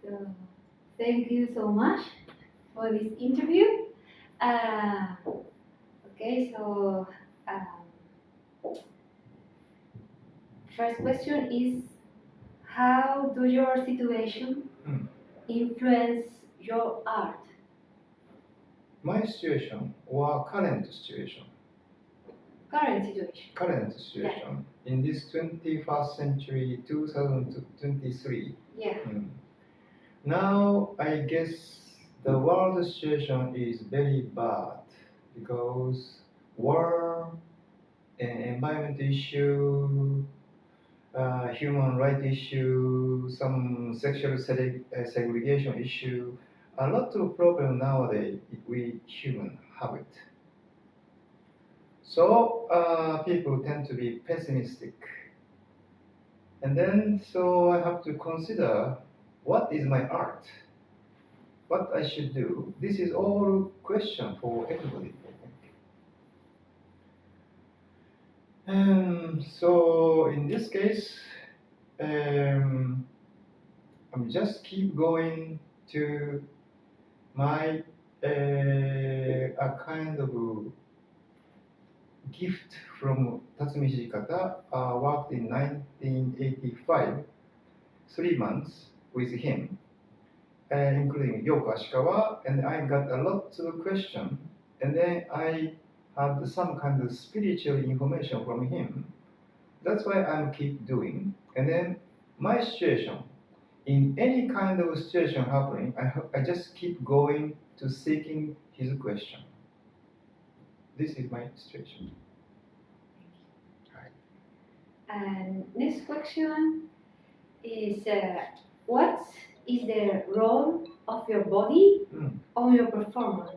So, thank you so much for this interview. Okay, so first question is, how do your situation influence your art? My situation or current situation? Current situation. Current situation in this 21st century, 2023. Yeah. Now, I guess the world situation is very bad because war, environment issue, human rights issue, some sexual segregation issue, a lot of problem nowadays we human have it. So people tend to be pessimistic. And then so I have to consider what is my art, what I should do. This is all question for everybody, I think. So in this case, I'm just keep going to my a kind of gift from Tatsumi Hijikata, worked in 1985, 3 months with him, including Yoko Ashikawa, and I got a lot of questions, and then I had some kind of spiritual information from him. That's why I keep doing. And then my situation, in any kind of situation happening, I just keep going to seeking his question. This is my situation. And next question is, what is the role of your body on your performance?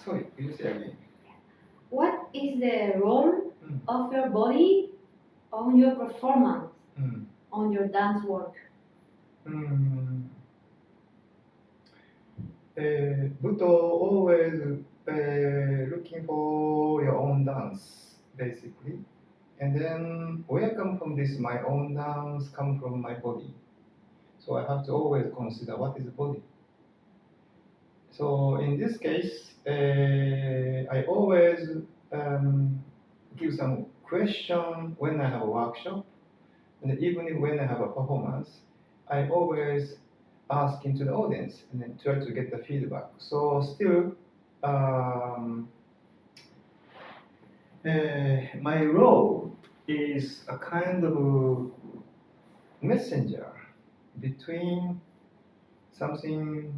Sorry, could you say again? What is the role of your body on your performance, on your dance work? Butoh always looking for your own dance, basically. And then where come from this, my own dance come from my body. So I have to always consider what is the body. So in this case, I always give some question when I have a workshop, and even when I have a performance, I always ask into the audience and then try to get the feedback. So still, my role is a kind of messenger between something,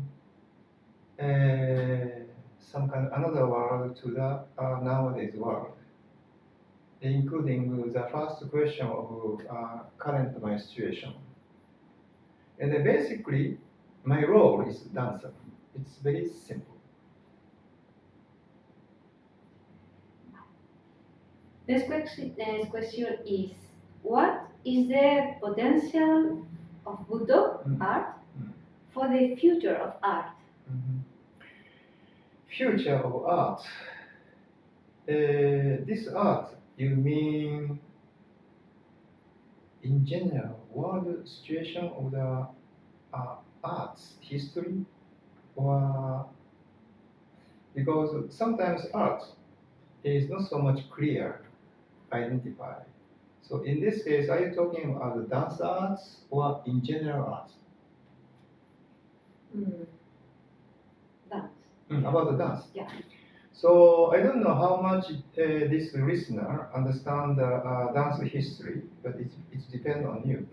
some kind of another world to the nowadays world, including the first question of current my situation. And then basically, my role is dancer. It's very simple. Next question is, what is the potential of Butoh Art for the future of art? Future of art. This art, you mean in general, world situation of the arts history, or because sometimes art is not so much clear, identify. So in this case, are you talking about the dance arts or in general arts? Dance. About the dance. Yeah. So I don't know how much this listener understand the dance history, but it depends on you.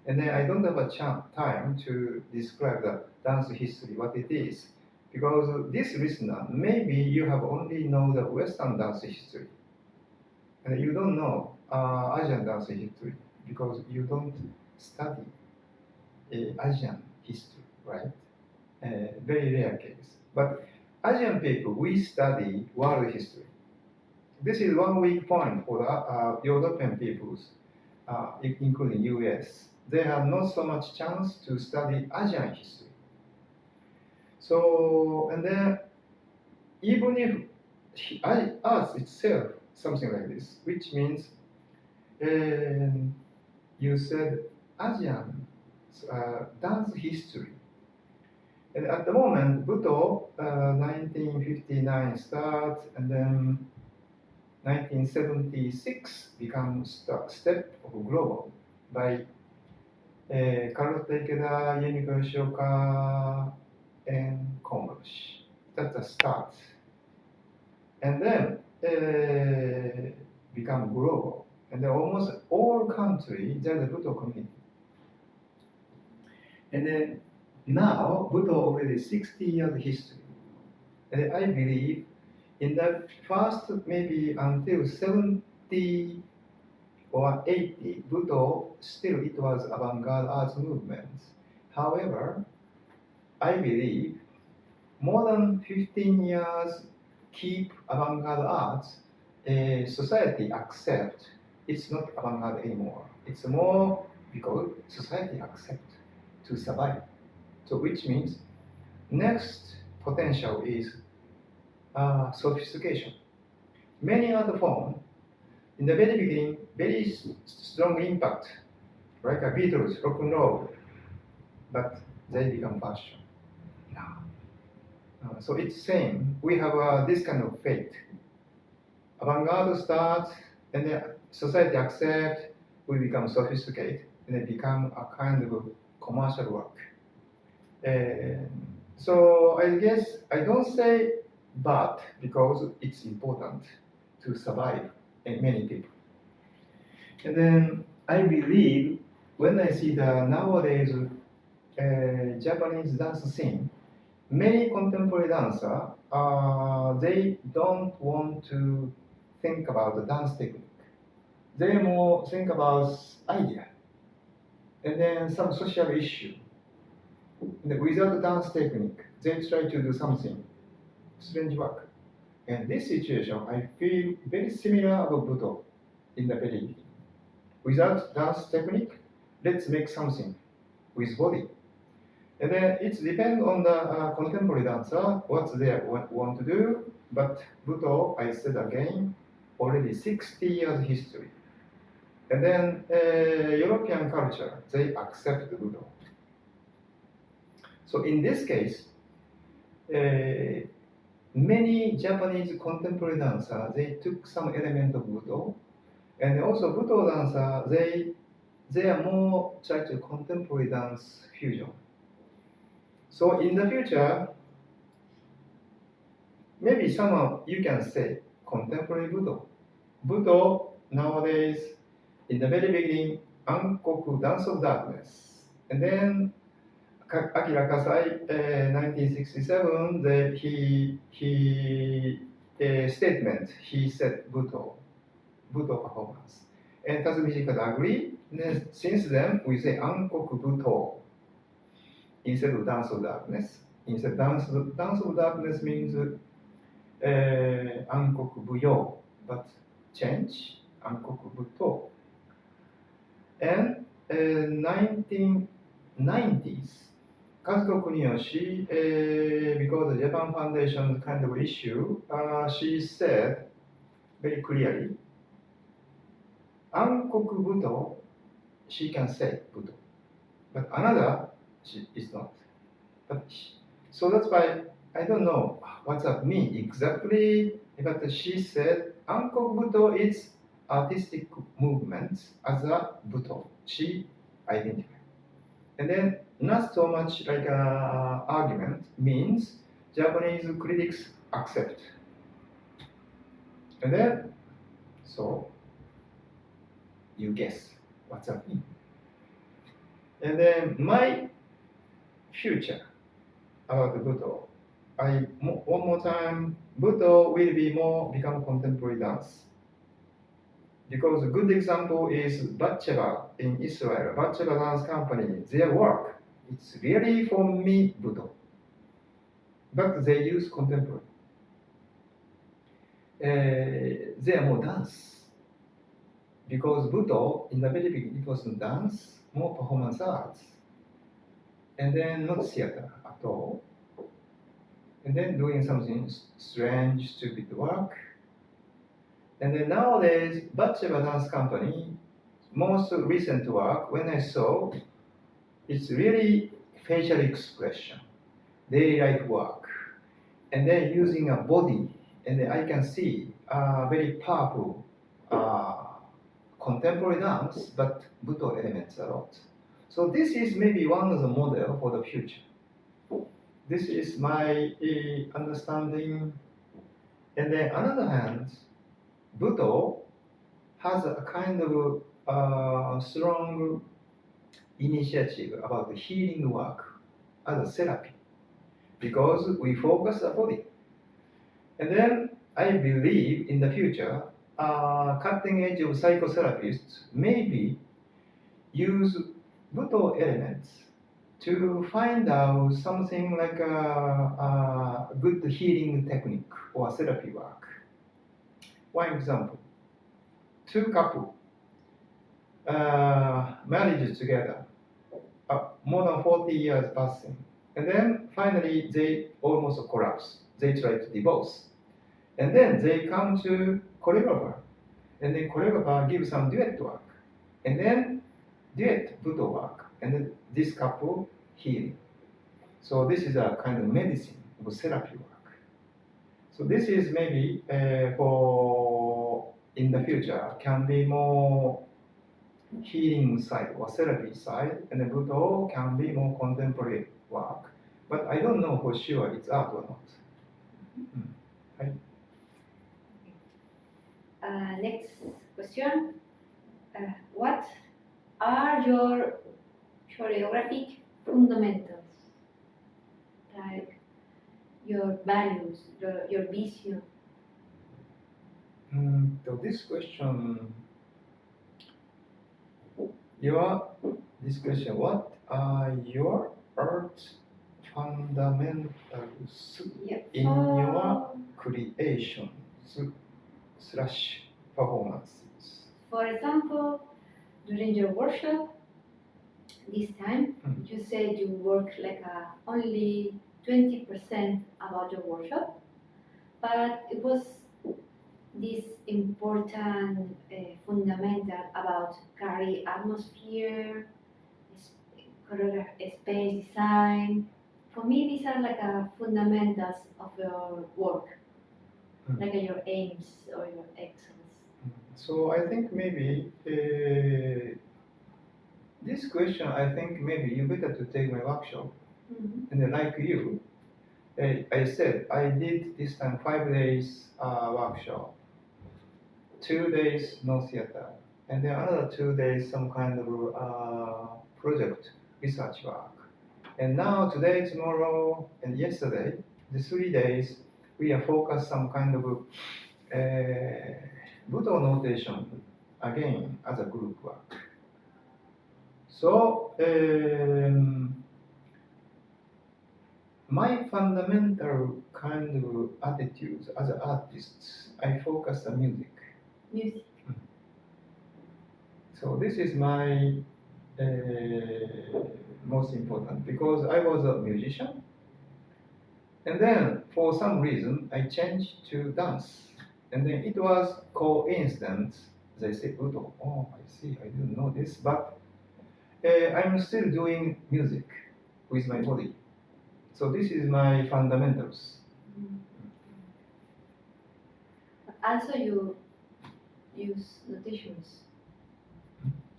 And then I don't have a time to describe the dance history, what it is, because this listener, maybe you have only know the Western dance history, and you don't know Asian dance history because you don't study Asian history, right? Very rare case. But Asian people, we study world history. This is one weak point for the European peoples, including US. They have not so much chance to study Asian history. So, and then even if arts itself, something like this, which means you said Asian dance history. And at the moment, Butoh, 1959 start, and then 1976 becomes step of global by Carlos Takeda, Junio Shioka, and Komarushi. That's the start. And then become global. And then almost all countries, there's a Butoh community. And then now, Butoh already 60 years history. And I believe in the first maybe until 70 or 80, Butoh still it was avant-garde arts movement. However, I believe more than 15 years keep avant-garde arts, society accept it's not avant-garde anymore. It's more because society accept to survive. So which means next potential is sophistication. Many other forms, in the very beginning, very strong impact, like a Beatles, rock and roll, but they become fashion now. So it's same. We have this kind of fate. Avant-garde starts, and then society accepts, we become sophisticated, and it become a kind of commercial work. So I guess I don't say but because it's important to survive in many people. And then I believe when I see the nowadays Japanese dance scene, many contemporary dancers they don't want to think about the dance technique. They more think about idea and then some social issue. And without dance technique, they try to do something strange work. And this situation, I feel very similar to Butoh in the very beginning. Without dance technique, let's make something with body. And then it depends on the contemporary dancer, what they want to do. But Butoh, I said again, already 60 years history. And then European culture, they accept Butoh. So in this case, many Japanese contemporary dancers, they took some element of Butoh. And also Butoh dancers, they are more try to contemporary dance fusion. So in the future, maybe someone you can say contemporary Butoh. Butoh nowadays, in the very beginning, Ankoku Dance of Darkness. And then Akira Kasai, 1967, he statement, he said Butoh performance. And Kazumi Shikata agree. And then, since then, we say Ankoku Butoh instead of Dance of Darkness. Instead, Dance of Darkness means Ankoku Buyo, but change Ankoku Butoh. And 1990s, Kazuko Kuniyoshi, because the Japan Foundation kind of issue, she said very clearly, Ankoku Butoh, she can say Butoh, but another, she is not. So that's why I don't know what that means exactly, but she said Ankoku Butoh is artistic movement as a Butoh. She identified. And then not so much like an argument means Japanese critics accept. And then, so you guess what's that mean. And then my future about the Butoh, one more time, Butoh will be more become contemporary dance. Because a good example is Bàtáfurai in Israel. Bàtáfurai dance company, their work, it's really for me Butoh. But they use contemporary. They are more dance. Because Butoh, in the very beginning, it wasn't dance, more performance arts. And then not theater at all. and then doing something strange, stupid work. And then nowadays, Bàtáfurai dance company, most recent work, when I saw, it's really facial expression, daylight work, and then using a body, and then I can see very powerful contemporary dance, but Butoh elements a lot. So this is maybe one of the model for the future. This is my understanding. And then on the other hand, Butoh has a kind of strong initiative about the healing work as a therapy, because we focus the body. And then I believe in the future, cutting edge of psychotherapists maybe use Butoh elements to find out something like a good healing technique or therapy work. One example, two couple married together, more than 40 years passing, and then finally they almost collapse. They try to divorce, and then they come to choreographer, and then choreographer gives some duet work, and then duet Butoh work, and then this couple healing. So this is a kind of medicine or therapy work. So this is maybe for in the future can be more healing side or therapy side, and the Butoh can be more contemporary work. But I don't know for sure it's art or not. Next question. What are your choreographic fundamentals? Like your values, your vision. So this question, what are your art fundamentals in your creations / performances? For example, during your workshop, this time you said you work like only 20% about your workshop, but it was this important fundamental about carry atmosphere, space design. For me, these are like fundamentals of your work, like your aims or your excellence. So I think maybe this question, I think maybe you better to take my workshop. And then like you, I said I did this time 5 days workshop, 2 days no theater, and then another 2 days some kind of project research work. And now today, tomorrow, and yesterday, the 3 days, we are focused some kind of Butoh notation again as a group work. So my fundamental kind of attitudes as an artist, I focus on music. Music. So this is my most important, because I was a musician, and then for some reason I changed to dance, and then it was coincidence. They said, Butoh, oh, I see, I didn't know this, but I'm still doing music with my body. So this is my fundamentals. Also, you use notations.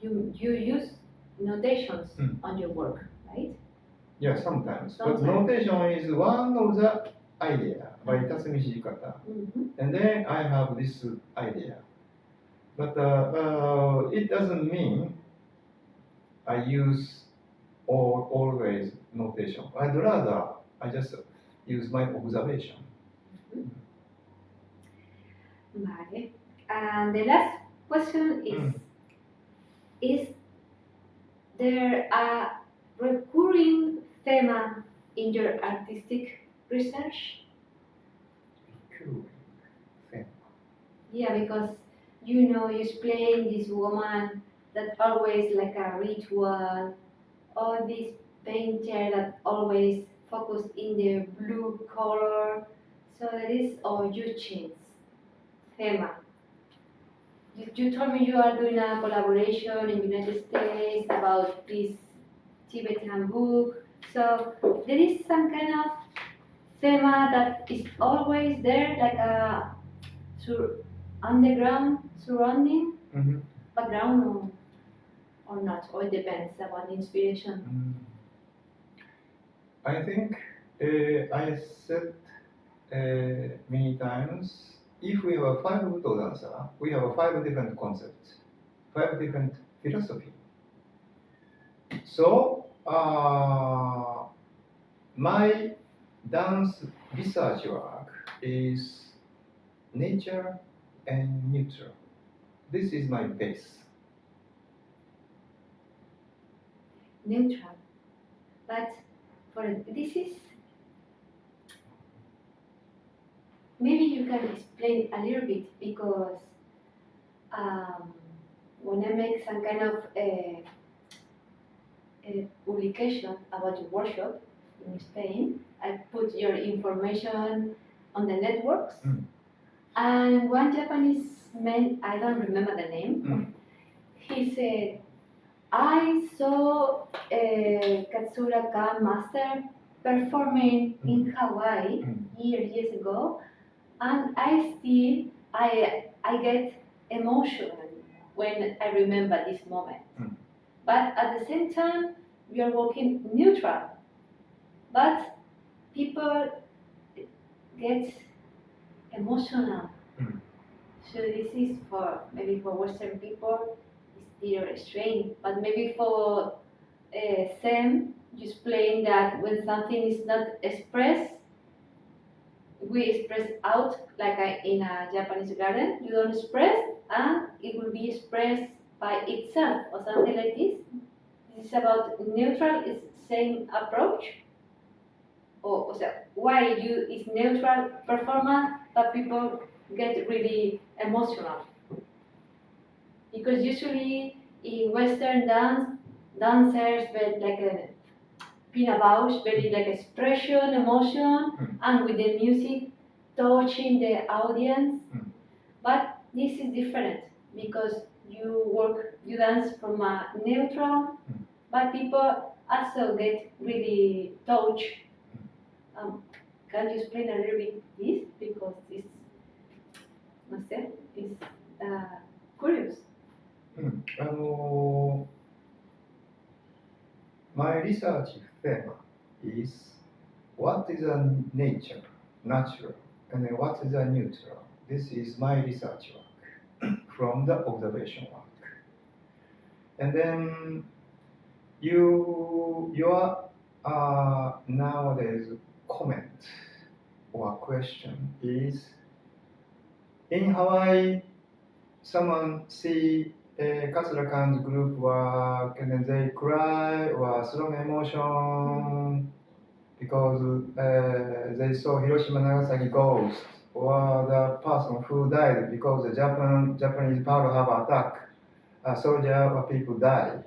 You use notations on your work, right? Yeah, sometimes. But notation is one of the idea by Tatsumi Hijikata. And then I have this idea. But it doesn't mean I use always notation. I'd rather I just use my observation. Vale. And the last question is there a recurring theme in your artistic research? Recurring theme? Yeah, because you explain this woman that always like a ritual, or this painter that always focus in the blue color. So that is, or you change theme. You told me you are doing a collaboration in United States about this Tibetan book. So there is some kind of theme that is always there, like a underground surrounding Mm-hmm. background or not, or it depends about the inspiration. I think I said many times, if we have a 5 Butoh dancer, we have 5 different concepts, 5 different philosophy. So my dance research work is nature and neutral. This is my base. Neutral. But this is, maybe you can explain a little bit, because when I make some kind of a publication about your workshop in Spain, I put your information on the networks. And one Japanese man, I don't remember the name, he said, I saw KATSURA master performing in Hawaii years ago, and I get emotional when I remember this moment. But at the same time, we are working neutral, but people get emotional. So this is for maybe for Western people, it's still strange, but maybe for them, you explain that when something is not expressed, we express out like in a Japanese garden. You don't express, and it will be expressed by itself or something like this. This is about neutral. Is same approach. Or so why you is neutral performance, but people get really emotional, because usually in Western dance, dancers but like a pin about very like expression, emotion, and with the music touching the audience. But this is different because you dance from a neutral, but people also get really touched. Can you explain a little bit this, because this myself is curious. My research theme is what is a nature, natural, and then what is a neutral. This is my research work from the observation work. And then your nowadays comment or question is, in Hawaii, someone see KATSURA group work and then they cry or strong emotion because they saw Hiroshima Nagasaki ghost, or the person who died because the Japanese Pearl Harbor attack, a soldier or people died.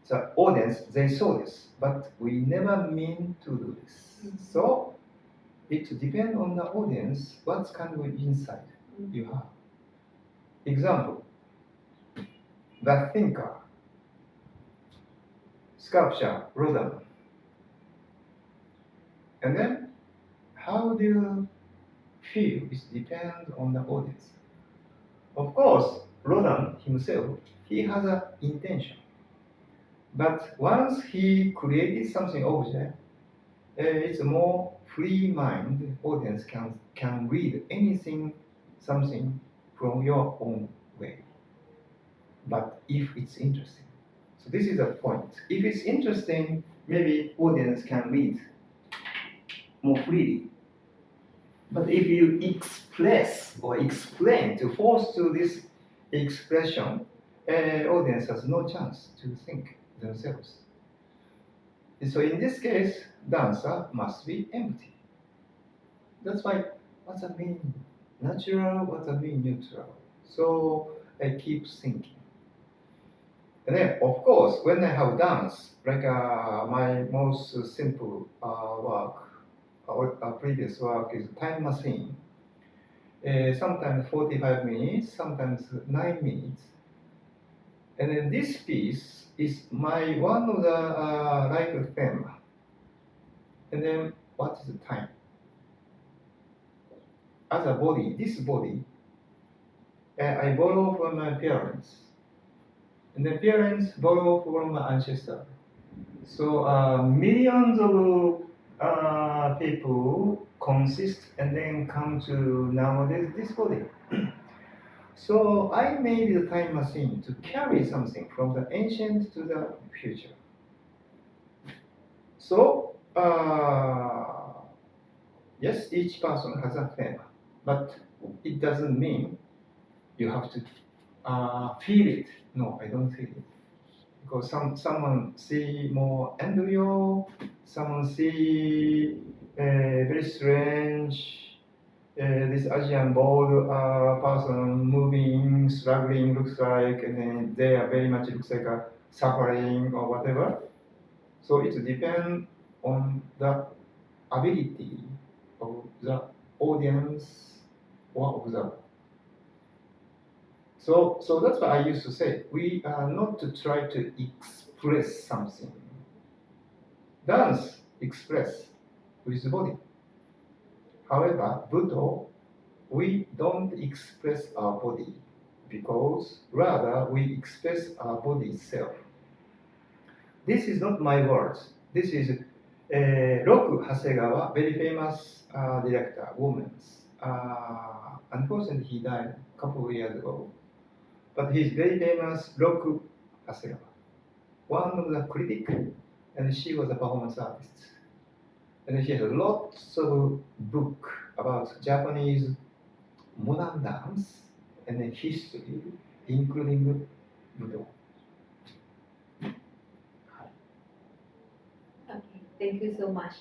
The audience, they saw this, but we never mean to do this. So it depends on the audience what kind of insight you have. Example, the thinker, sculpture, Rodin. And then how do you feel? It depends on the audience. Of course, Rodin himself, he has an intention. But once he created something object, it's a more free mind. Audience can read anything, something from your own way. But if it's interesting, so this is the point. If it's interesting, maybe audience can read more freely. But if you express or explain to force to this expression, audience has no chance to think themselves. So in this case, dancer must be empty. That's why, what's that mean natural, what's that mean neutral? So I keep thinking. And then, of course, when I have dance, like my most simple work, or previous work is time machine. Sometimes 45 minutes, sometimes 9 minutes. And then this piece is my one of the like theme. And then what is the time? As a body, this body, I borrow from my parents. And the parents borrow from my ancestor. So millions of people consist and then come to nowadays this body. So I made the time machine to carry something from the ancient to the future. So yes, each person has a theme, but it doesn't mean you have to feel it. No, I don't feel it. Because someone see more embryo, someone see very strange, this Asian bold person moving, struggling, looks like, and then they are very much looks like suffering or whatever. So it depends on the ability of the audience or observer. So that's what I used to say. We are not to try to express something. Dance express with the body. However, Butoh, we don't express our body because rather we express our body itself. This is not my words. This is Roku Hasegawa, very famous director, woman. Unfortunately, he died a couple of years ago. But he's very famous, Roku Hasegawa, one of the critic, and she was a performance artist. And she has lots of book about Japanese modern dance and then history, including Butoh. Okay, thank you so much.